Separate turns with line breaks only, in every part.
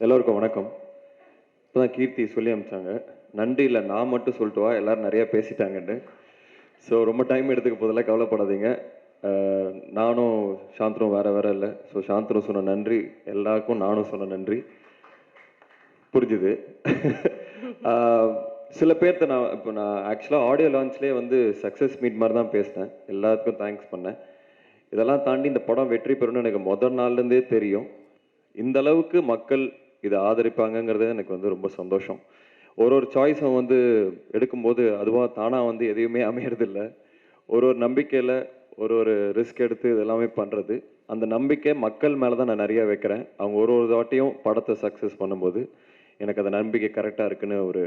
எல்லோருக்கும் வணக்கம். இப்போதான் கீர்த்தி சொல்லி அனுப்பிச்சாங்க. நன்றி இல்லை, நான் மட்டும் சொல்லிட்டு வா, எல்லாரும் நிறையா பேசிட்டாங்கன்னு. ஸோ ரொம்ப டைம் எடுத்துக்க போதெல்லாம் கவலைப்படாதீங்க. நானும் சாந்தனும் வேற வேற இல்லை. ஸோ சாந்தனு சொன்ன நன்றி, எல்லாருக்கும் நானும் சொன்ன நன்றி புரிஞ்சுது. சில பேர்த்த நான் ஆக்சுவலாக ஆடியோ லான்ச்லேயே வந்து சக்ஸஸ் மீட் மாதிரி தான் பேசினேன். எல்லாத்துக்கும் தேங்க்ஸ் பண்ணேன். இதெல்லாம் தாண்டி இந்த படம் வெற்றி பெறும்னு எனக்கு முதல் நாள்லேருந்தே தெரியும். இந்த அளவுக்கு மக்கள் இதை ஆதரிப்பாங்கங்கிறது எனக்கு வந்து ரொம்ப சந்தோஷம். ஒரு ஒரு சாய்ஸும் வந்து எடுக்கும்போது அதுவாக தானாக வந்து எதையுமே அமையறதில்ல. ஒரு ஒரு நம்பிக்கையில் ஒரு ஒரு ரிஸ்க் எடுத்து இதெல்லாமே பண்ணுறது. அந்த நம்பிக்கை மக்கள் மேலே தான் நான் நிறையா வைக்கிறேன். அவங்க ஒரு ஒரு வாட்டியும் படத்தை சக்ஸஸ் பண்ணும்போது எனக்கு அந்த நம்பிக்கை கரெக்டாக இருக்குன்னு ஒரு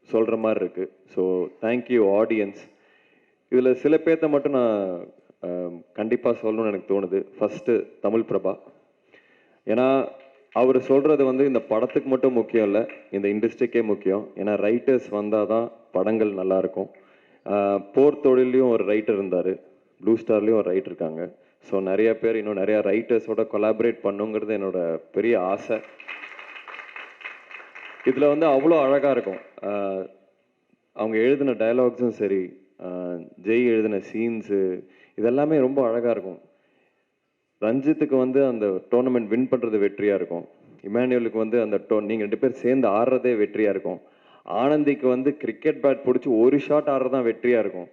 சொல்கிற மாதிரி இருக்குது. So thank you audience. இதில் சில பேர்த்த மட்டும் நான் கண்டிப்பாக சொல்லணும்னு எனக்கு தோணுது. ஃபஸ்ட்டு தமிழ் பிரபா. ஏன்னா அவர் சொல்கிறது வந்து இந்த படத்துக்கு மட்டும் முக்கியம் இல்லை, இந்த இண்டஸ்ட்ரிக்கே முக்கியம். ஏன்னா ரைட்டர்ஸ் வந்தால் தான் படங்கள் நல்லாயிருக்கும். போர் தொழிலையும் ஒரு ரைட்டர் இருந்தார், ப்ளூ ஸ்டார்லேயும் ஒரு ரைட்டர் இருக்காங்க. ஸோ நிறைய பேர் இன்னும் நிறையா ரைட்டர்ஸோட கொலாபரேட் பண்ணுங்கிறது என்னோட பெரிய ஆசை. இதில் வந்து அவ்வளோ அழகாக இருக்கும். அவங்க எழுதின டயலாக்ஸும் சரி, ஜெய் எழுதின சீன்ஸு, இதெல்லாமே ரொம்ப அழகாக இருக்கும். ரஞ்சித்துக்கு வந்து அந்த டோர்னமெண்ட் வின் பண்ணுறது வெற்றியாக இருக்கும். இமானுவேலுக்கு வந்து அந்த நீங்கள் 2 பேர் சேர்ந்து ஆடுறதே வெற்றியாக இருக்கும். ஆனந்திக்கு வந்து கிரிக்கெட் பேட் பிடிச்சி ஒரு ஷாட் ஆடுறது தான் வெற்றியாக இருக்கும்.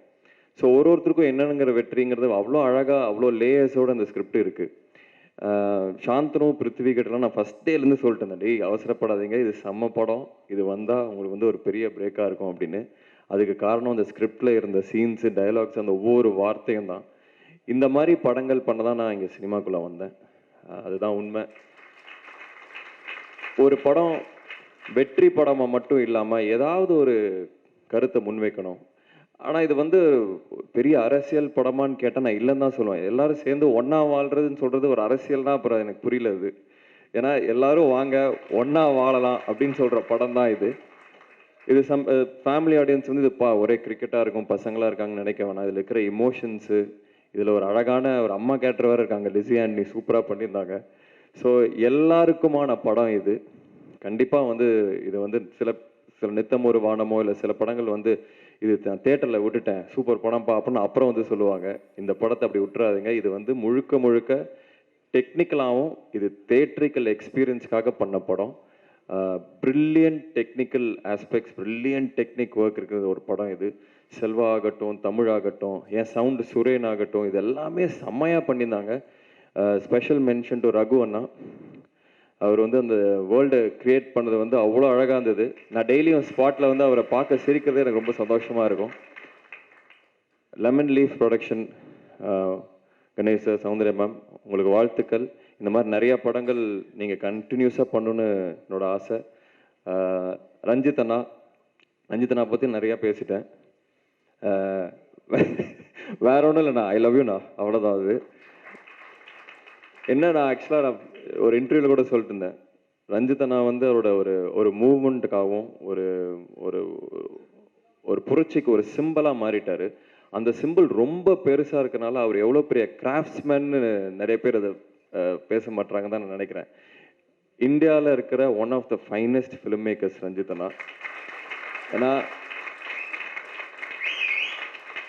ஸோ ஒருத்தருக்கும் என்னங்கிற வெற்றிங்கிறது அவ்வளோ அழகாக, அவ்வளோ லேயர்ஸோடு அந்த ஸ்கிரிப்ட் இருக்குது. சாந்தனு பிருத்திவி கிட்டலாம் நான் ஃபஸ்ட் டேலேருந்து சொல்லிட்டு இருந்தேன், டேய் அவசரப்படாதீங்க, இது செம்ம படம், இது வந்தால் உங்களுக்கு வந்து ஒரு பெரிய பிரேக்காக இருக்கும் அப்படின்னு. அதுக்கு காரணம் அந்த ஸ்கிரிப்டில் இருந்த சீன்ஸு, டயலாக்ஸ், அந்த ஒவ்வொரு வார்த்தையும் தான். இந்த மாதிரி படங்கள் பண்ண தான் நான் இங்கே சினிமாக்குள்ளே வந்தேன். அதுதான் உண்மை. ஒரு படம் வெற்றி படமாக மட்டும் இல்லாமல் ஏதாவது ஒரு கருத்தை முன்வைக்கணும். ஆனால் இது வந்து பெரிய அரசியல் படமான்னு கேட்டால் நான் இல்லைன்னு தான் சொல்லுவேன். எல்லாரும் சேர்ந்து ஒன்றா வாழ்கிறதுன்னு சொல்கிறது ஒரு அரசியல் தான். அப்புறம் எனக்கு புரியல இது. ஏன்னா எல்லாரும் வாங்க ஒன்றா வாழலாம் அப்படின்னு சொல்கிற படம் தான் இது. இது ஃபேமிலி ஆடியன்ஸ் வந்து இது ஒரே கிரிக்கெட்டாக இருக்கும், பசங்களாக இருக்காங்கன்னு நினைக்க வேணாம். இதில் இருக்கிற இமோஷன்ஸு, இதில் ஒரு அழகான ஒரு அம்மா கேரக்டர் வேறு இருக்காங்க, லிஸி ஆண்டனி சூப்பராக பண்ணியிருந்தாங்க. ஸோ எல்லாருக்குமான படம் இது. கண்டிப்பாக வந்து இது வந்து சில சில நித்தம் ஒரு வானமோ இல்லை சில படங்கள் வந்து இது தேட்டரில் விட்டுட்டேன், சூப்பர் படம்ப்பா அப்படின்னு அப்புறம் வந்து சொல்லுவாங்க. இந்த படத்தை அப்படி விட்டுறாதீங்க. இது வந்து முழுக்க முழுக்க டெக்னிக்கலாகவும் இது தேட்ரிக்கல் எக்ஸ்பீரியன்ஸ்க்காக பண்ண படம். Brilliant technical aspects, brilliant technique work இருக்கிற ஒரு படம் இது. செல்வா ஆகட்டும், தமிழ் ஆகட்டும், என் சவுண்டு சுரேன் ஆகட்டும், இது எல்லாமே செம்மையாக பண்ணியிருந்தாங்க. ஸ்பெஷல் மென்ஷன் டு ரகு அண்ணா. அவர் வந்து அந்த வேர்ல்டை கிரியேட் பண்ணது வந்து அவ்வளோ அழகாக இருந்தது. நான் டெய்லியும் ஸ்பாட்டில் வந்து அவரை பார்க்க சிரிக்கிறதே எனக்கு ரொம்ப சந்தோஷமாக இருக்கும். Lemon leaf production, Ganesh sir, Soundarya ma'am, உங்களுக்கு வாழ்த்துக்கள். இந்த மாதிரி நிறையா படங்கள் நீங்கள் கண்டினியூஸாக பண்ணணுன்னு என்னோட ஆசை. ரஞ்சித் அண்ணா, ரஞ்சித் அண்ணா பற்றி நிறையா பேசிட்டேன். வேற ஒன்றும் இல்லைண்ணா, ஐ லவ் யூண்ணா, அவ்வளோதான். அது என்ன, நான் ஆக்சுவலாக நான் ஒரு இன்டர்வியூவில் கூட சொல்லிட்டு இருந்தேன், ரஞ்சித் அண்ணா வந்து அவரோட ஒரு ஒரு மூவ்மெண்ட்டுக்காகவும் ஒரு ஒரு ஒரு புரட்சிக்கு ஒரு சிம்பிளாக மாறிட்டார். அந்த சிம்பிள் ரொம்ப பெருசாக இருக்கனால அவர் எவ்வளோ பெரிய கிராஃப்ட்ஸ்மேன்னு நிறைய பேர் அதை பேச மாட்டாங்க தான் நான் நினைக்கிறேன். இந்தியாவில் இருக்கிற one of the finest film makers Ranjith அண்ணா. ஏன்னா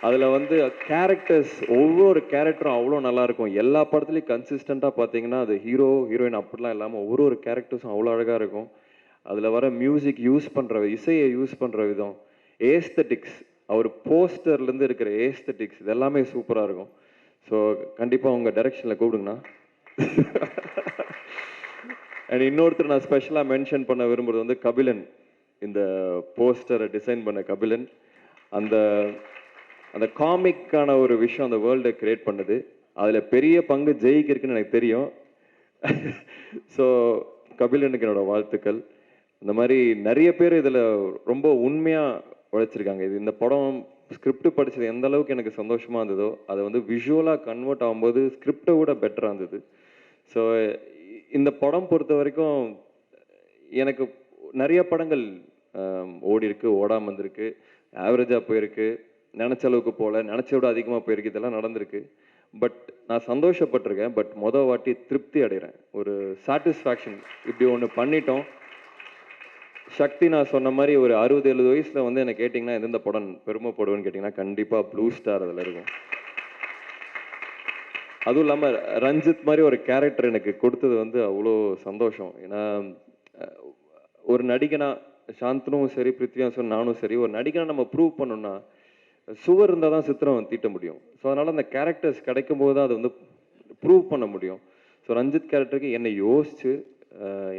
அதில் வந்து கேரக்டர்ஸ், ஒவ்வொரு கேரக்டரும் அவ்வளோ நல்லாயிருக்கும். எல்லா படத்துலையும் கன்சிஸ்டண்ட்டாக பார்த்தீங்கன்னா அது ஹீரோ ஹீரோயின் அப்படிலாம் இல்லாமல் ஒவ்வொரு கேரக்டர்ஸும் அவ்வளோ அழகாக இருக்கும். அதில் வர மியூசிக் யூஸ் பண்ணுற, இசையை யூஸ் பண்ணுற விதம், ஏஸ்தட்டிக்ஸ், அவர் போஸ்டர்லேருந்து இருக்கிற ஏஸ்தட்டிக்ஸ், இது எல்லாமே சூப்பராக இருக்கும். ஸோ கண்டிப்பாக உங்கள் டைரக்ஷனில் கூப்பிடுங்கண்ணா. அண்ட் இன்னொருத்தர் நான் ஸ்பெஷலாக மென்ஷன் பண்ண விரும்புகிறது வந்து கபிலன். இந்த போஸ்டரை டிசைன் பண்ண கபிலன். அந்த அந்த காமிக்கான ஒரு விஷயம் அந்த வேர்ல்டை கிரியேட் பண்ணுது. அதில் பெரிய பங்கு ஜெயிக்கு இருக்குன்னு எனக்கு தெரியும். ஸோ கபிலனுக்கு என்னோட வாழ்த்துக்கள். இந்த மாதிரி நிறைய பேர் இதில் ரொம்ப உண்மையாக உழைச்சிருக்காங்க. இது இந்த படம் ஸ்கிரிப்ட் படித்தது எந்த அளவுக்கு எனக்கு சந்தோஷமாக இருந்ததோ அதை வந்து விஷுவலாக கன்வெர்ட் ஆகும்போது ஸ்கிரிப்டை விட பெட்டராக இருந்தது. ஸோ இந்த படம் பொறுத்த வரைக்கும் எனக்கு நிறைய படங்கள் ஓடி இருக்கு, ஓடாமல் இருந்திருக்கு, ஆவரேஜாக போயிருக்கு, நினச்ச அளவுக்கு போகல, நினச்ச விட அதிகமாக போயிருக்கு, இதெல்லாம் நடந்திருக்கு. பட் நான் சந்தோஷப்பட்டிருக்கேன். பட் வாட்டி திருப்தி அடைகிறேன். ஒரு சாட்டிஸ்ஃபேக்ஷன். இப்படி ஒன்று பண்ணிட்டோம். சக்தி நான் சொன்ன மாதிரி ஒரு 60-70 வயசுல வந்து என்ன கேட்டிங்கன்னா எந்தெந்த படம் பெருமைப்படுவேன்னு கேட்டிங்கன்னா கண்டிப்பாக ப்ளூ ஸ்டார் அதில் இருக்கும். அதுவும் இல்லாமல் ரஞ்சித் மாதிரி ஒரு கேரக்டர் எனக்கு கொடுத்தது வந்து அவ்வளோ சந்தோஷம். ஏன்னா ஒரு நடிகனா சாந்தனும் சரி, பிருத்வியாசும் நானும் சரி, ஒரு நடிகனா நம்ம ப்ரூவ் பண்ணோம்னா சுவர் இருந்தால் தான் சித்திரம் தீட்ட முடியும். ஸோ அதனால் அந்த கேரக்டர்ஸ் கிடைக்கும் போது தான் அதை வந்து ப்ரூவ் பண்ண முடியும். ஸோ ரஞ்சித் கேரக்டருக்கு என்னை யோசிச்சு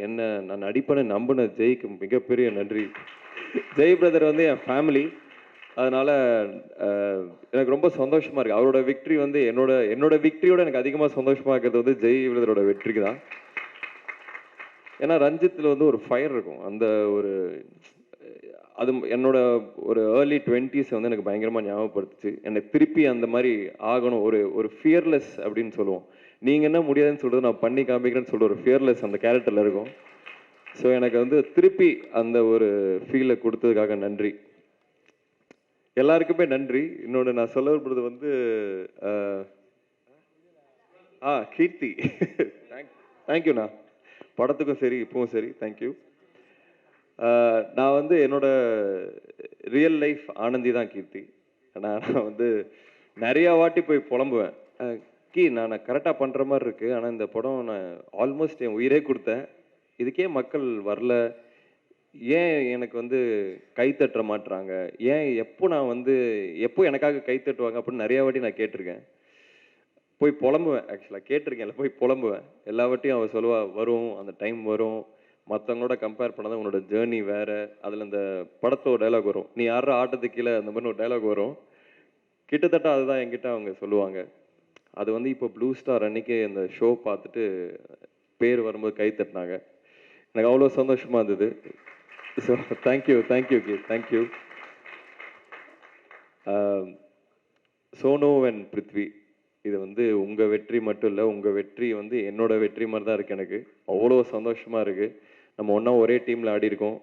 என்ன நான் நடிப்பேன்னு நம்பின ஜெய்க்கு மிகப்பெரிய நன்றி. ஜெய் பிரதர் வந்து என் ஃபேமிலி. அதனால் எனக்கு ரொம்ப சந்தோஷமாக இருக்குது. அவரோட விக்ட்ரி வந்து என்னோட விக்ட்ரியோட எனக்கு அதிகமாக சந்தோஷமாக இருக்கிறது வந்து ஜெய் பிரதரோட வெற்றிக்கு தான். ஏன்னா ரஞ்சித்தில் வந்து ஒரு ஃபயர் இருக்கும். அந்த ஒரு அது என்னோட ஒரு ஏர்லி 20s வந்து எனக்கு பயங்கரமாக ஞாபகப்படுத்துச்சு. என்னை திருப்பி அந்த மாதிரி ஆகணும். ஒரு ஃபியர்லெஸ் அப்படின்னு சொல்லுவோம். நீங்கள் என்ன முடியாதுன்னு சொல்கிறது நான் பண்ணி காமிக்கிறேன்னு சொல்கிற ஒரு ஃபியர்லெஸ் அந்த கேரக்டரில் இருக்கும். ஸோ எனக்கு வந்து திருப்பி அந்த ஒரு ஃபீலை கொடுத்ததுக்காக நன்றி. எல்லாருக்குமே நன்றி. இன்னொன்று நான் சொல்ல விரும்புறது வந்து கீர்த்தி. தேங்க்யூண்ணா. படத்துக்கும் சரி இப்பவும் சரி தேங்க்யூ. நான் வந்து என்னோட ரியல் லைஃப் ஆனந்தி தான் கீர்த்தி. நான் வந்து நிறையா வாட்டி போய் புலம்புவேன். நான் கரெக்டாக பண்ணுற மாதிரி இருக்குது. ஆனால் இந்த படம் நான் ஆல்மோஸ்ட் என் உயிரே கொடுத்தேன். இதுக்கே மக்கள் வரல, ஏன் எனக்கு வந்து கை தட்ட மாட்டுறாங்க, ஏன் எப்போ எனக்காக கை தட்டுவாங்க அப்படின்னு நிறையா வாட்டி நான் கேட்டிருக்கேன். போய் புலம்புவேன். ஆக்சுவலாக கேட்டிருக்கேன், போய் புலம்புவேன். எல்லா வாட்டியும் அவள் சொல்லுவா வரும், அந்த டைம் வரும், மற்றவங்களோட கம்பேர் பண்ணாதான் உன்னோட ஜேர்னி வேறு. அதில் இந்த படத்தில் ஒரு டைலாக் வரும், நீ யாரும் ஆட்டத்துக்கு கீழே அந்த மாதிரி ஒரு டைலாக் வரும். கிட்டத்தட்ட அதுதான் என்கிட்ட அவங்க சொல்லுவாங்க. அது வந்து இப்போ ப்ளூ ஸ்டார் அன்னைக்கு அந்த ஷோ பார்த்துட்டு பேர் வரும்போது கை தட்டினாங்க. எனக்கு அவ்வளோ சந்தோஷமாக இருந்தது. So thank you. Sonu and Prithvi, இது வந்து உங்கள் வெற்றி மட்டும் இல்லை, உங்கள் வெற்றி வந்து என்னோட வெற்றி மாதிரி தான் இருக்குது. எனக்கு அவ்வளோ சந்தோஷமாக இருக்குது. நம்ம ஒன்றா ஒரே டீமில் ஆடிருக்கோம்,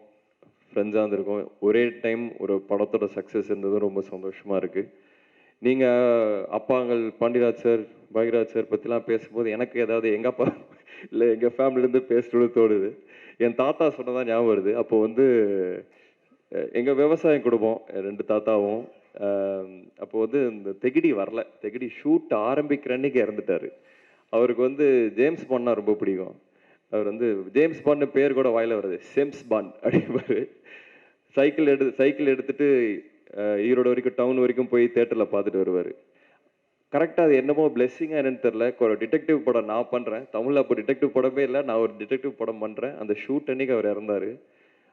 ஃப்ரெண்ட்ஸாக இருந்திருக்கோம். ஒரே டைம் ஒரு படத்தோட சக்ஸஸ் இருந்ததும் ரொம்ப சந்தோஷமாக இருக்குது. நீங்கள் அப்பாங்கள் பாண்டியராஜ் சார், பாக்யராஜ் சார் பற்றிலாம் பேசும்போது எனக்கு ஏதாவது எங்கள் அப்பா இல்லை எங்கள் ஃபேமிலியிலேருந்து பேசுகிறது தோணுது. என் தாத்தா சொன்னதான் ஞாபகம் வருது. அப்போது வந்து எங்கள் விவசாயம் குடும்பம் 2 தாத்தாவும். அப்போ வந்து இந்த தெகிடி வரல, தெகிடி ஷூட் ஆரம்பிக்கிற அன்னைக்கு இறந்துட்டார். அவருக்கு வந்து ஜேம்ஸ் பாண்ட்னா ரொம்ப பிடிக்கும். அவர் வந்து ஜேம்ஸ் பாண்ட் பேர் கூட வாயில வருது, சேம்ஸ் பாண்ட் அப்படிம்பாரு. சைக்கிள் எடுத்துட்டு ஈரோடு வரைக்கும் டவுன் வரைக்கும் போய் தேட்டரில் பார்த்துட்டு வருவார். கரெக்டாக அது என்னமோ பிளெஸ்ஸிங்காக என்னன்னு தெரில, ஒரு டிடெக்டிவ் படம் நான் பண்ணுறேன். தமிழில் அப்போ டிடெக்டிவ் படமே இல்லை, நான் ஒரு டிடெக்டிவ் படம் பண்ணுறேன். அந்த ஷூட் அன்னைக்கு அவர் இறந்தார்.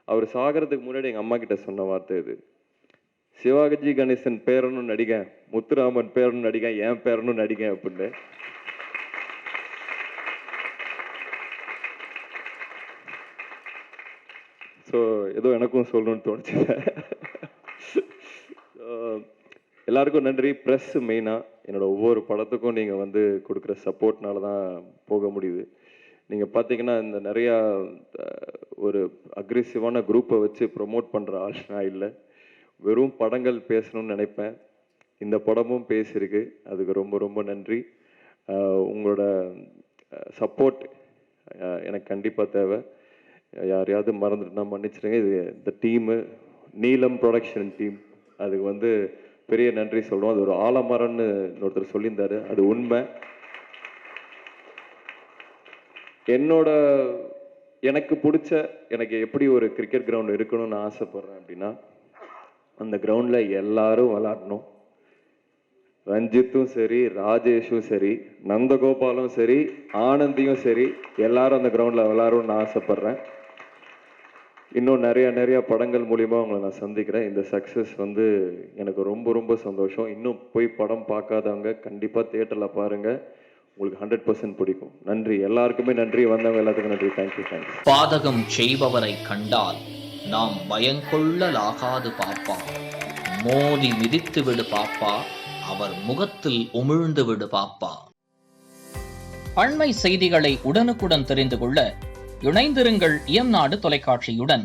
அவர் சாகிறதுக்கு முன்னாடி எங்கள் அம்மா கிட்ட சொன்ன வார்த்தை இது, சிவாஜி கணேசன் பேரனும் நடிகன், முத்துராமன் பேரனும் நடிகன், என் பேரனும் நடிகன் அப்படின்னு. ஸோ ஏதோ எனக்கும் சொல்லணும்னு தோணுச்சு. எல்லாருக்கும் நன்றி. ப்ரெஸ் மெயினாக என்னோட ஒவ்வொரு படத்துக்கும் நீங்கள் வந்து கொடுக்குற சப்போர்ட்னால தான் போக முடியுது. நீங்கள் பார்த்தீங்கன்னா இந்த நிறையா ஒரு அக்ரெசிவான குரூப்பை வச்சு ப்ரொமோட் பண்ணுற ஆள் நான் இல்லை. வெறும் படங்கள் பேசணும்னு நினைப்பேன். இந்த படமும் பேசியிருக்கு, அதுக்கு ரொம்ப ரொம்ப நன்றி. உங்களோட சப்போர்ட் எனக்கு கண்டிப்பாக தேவை. யாரையாவது மறந்துட்டுனா மன்னிச்சிடுங்க. இது இந்த டீமு நீலம் ப்ரொடக்ஷன் டீம், அதுக்கு வந்து பெரிய நன்றி சொல்கிறோம். அது ஒரு ஆலமரம்னு ஒருத்தர் சொல்லியிருந்தாரு, அது உண்மை. எனக்கு பிடிச்ச, எனக்கு எப்படி ஒரு கிரிக்கெட் கிரவுண்ட் இருக்கணும்னு ஆசைப்படுறேன் அப்படின்னா, அந்த கிரவுண்டில் எல்லாரும் விளாடணும். ரஞ்சித்தும் சரி, ராஜேஷும் சரி, நந்தகோபாலும் சரி, ஆனந்தியும் சரி, எல்லாரும் அந்த கிரவுண்டில் விளாடணும்னு ஆசைப்படுறேன். இன்னும் நிறைய படங்கள் மூலிமா உங்களை நான் சந்திக்கிறேன். இந்த சக்ஸஸ் வந்து எனக்கு ரொம்ப ரொம்ப சந்தோஷம். இன்னும் போய் படம் பார்க்காதவங்க கண்டிப்பாக தியேட்டரில் பாருங்கள், உங்களுக்கு 100% பிடிக்கும். நன்றி, எல்லாருக்குமே நன்றி. வந்தவங்க எல்லாத்துக்கும் நன்றி. தேங்க்யூ.
பாதகம் செய்பவரை கண்டால் நாம் பயங்கொள்ளலாகாது பாப்பா, மோதி மிதித்து விடு பாப்பா, அவர் முகத்தில் உமிழ்ந்து விடு பாப்பா. அண்மை செய்திகளை உடனுக்குடன் தெரிந்து கொள்ள இணைந்திருங்கள் இயம்நாடு தொலைக்காட்சியுடன்.